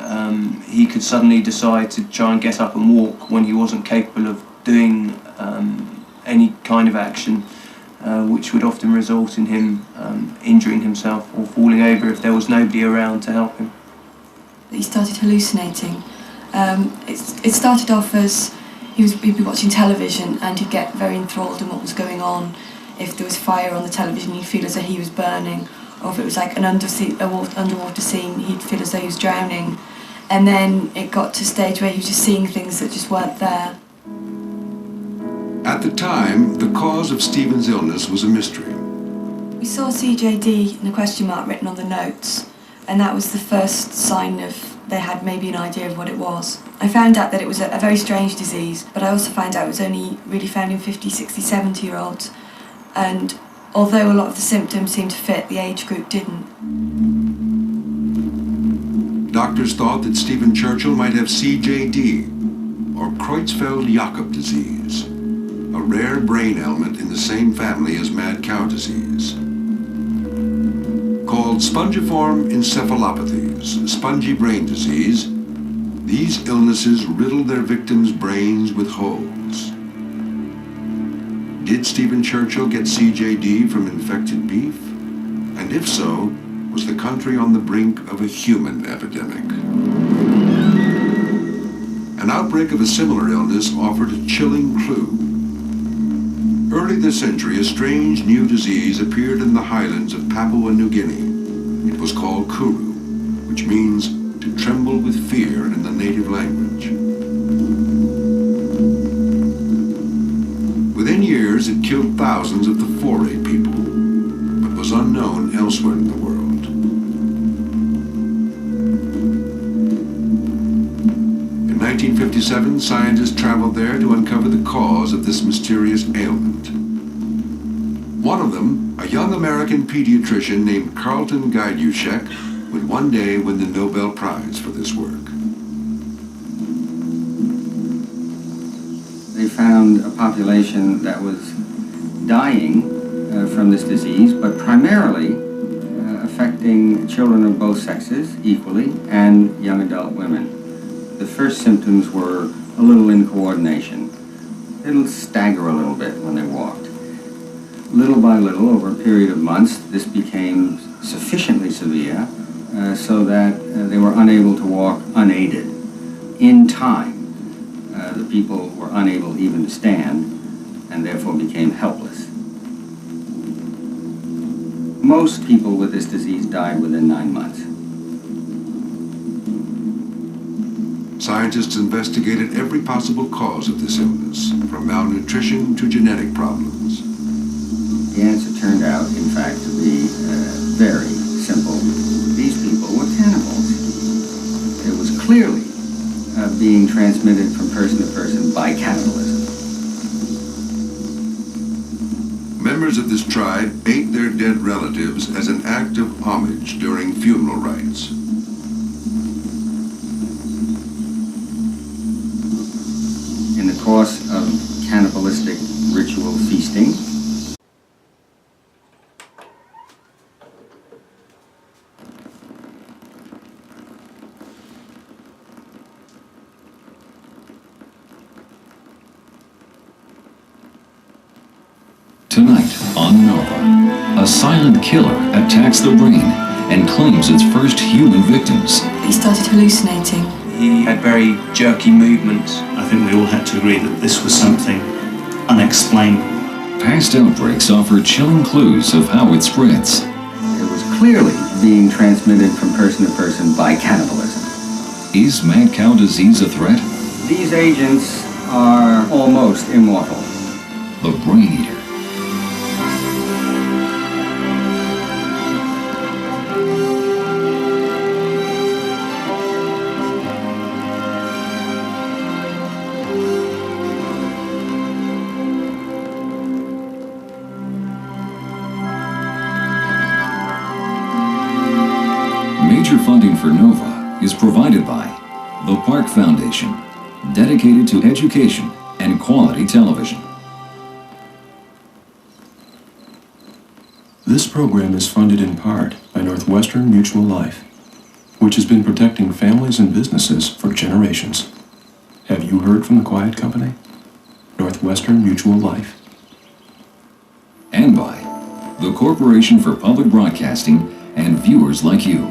C: he could suddenly decide to try and get up and walk when he wasn't capable of doing any kind of action. which would often result in him injuring himself or falling over if there was nobody around to help him.
B: He started hallucinating. It started off as he'd be watching television and he'd get very enthralled in what was going on. If there was fire on the television, he'd feel as though he was burning, or if it was like an underwater scene, he'd feel as though he was drowning. And then it got to a stage where he was just seeing things that just weren't there.
G: At the time, the cause of Stephen's illness was a mystery.
B: We saw CJD and a question mark written on the notes, and that was the first sign of they had maybe an idea of what it was. I found out that it was a very strange disease, but I also found out it was only really found in 50, 60, 70-year-olds. And although a lot of the symptoms seemed to fit, the age group didn't.
G: Doctors thought that Stephen Churchill might have CJD, or Creutzfeldt-Jakob disease, a rare brain ailment in the same family as mad cow disease. Called Spongiform encephalopathies, spongy brain disease, these illnesses riddle their victims' brains with holes. Did Stephen Churchill get CJD from infected beef? And if so, was the country on the brink of a human epidemic? An outbreak of a similar illness offered a chilling clue. Early this century, a strange new disease appeared in the highlands of Papua New Guinea. It was called Kuru, which means to tremble with fear in the native language. Within years, it killed thousands of the foray people, but was unknown elsewhere in the world. In 1957, scientists traveled there to uncover the cause of this mysterious ailment. One of them, a young American pediatrician named Carlton Gaidushek, would one day win the Nobel Prize for this work.
E: They found a population that was dying from this disease, but primarily affecting children of both sexes equally and young adult women. The first symptoms were a little incoordination. They'd stagger a little bit when they walked. Little by little, over a period of months, this became sufficiently severe so that they were unable to walk unaided. In time, the people were unable even to stand and therefore became helpless. Most people with this disease died within 9 months.
G: Scientists investigated every possible cause of this illness, from malnutrition to genetic problems.
E: The answer turned out, in fact, to be very simple. These people were cannibals. It was clearly being transmitted from person to person by cannibalism.
G: Members of this tribe ate their dead relatives as an act of homage during funeral rites.
E: In the course of cannibalistic ritual feasting,
A: Tonight on Nova, a silent killer attacks the brain and claims its first human victims.
B: He started hallucinating.
C: He had very jerky movements.
D: I think we all had to agree that this was something unexplained.
A: Past outbreaks offer chilling clues of how it spreads.
E: It was clearly being transmitted from person to person by cannibalism.
A: Is mad cow disease a threat?
E: These agents are almost immortal.
A: The Brain Eater. Major funding for Nova is provided by the Park Foundation, dedicated to education and quality television.
F: This program is funded in part by Northwestern Mutual Life, which has been protecting families and businesses for generations. Have you heard from the Quiet Company? Northwestern Mutual Life.
A: and by the Corporation for Public Broadcasting and viewers like you.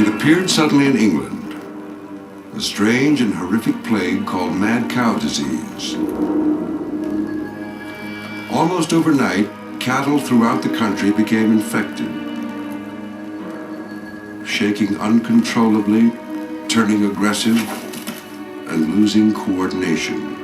G: It appeared suddenly in England, a strange and horrific plague called mad cow disease. Almost overnight, cattle throughout the country became infected, shaking uncontrollably, turning aggressive, and losing coordination.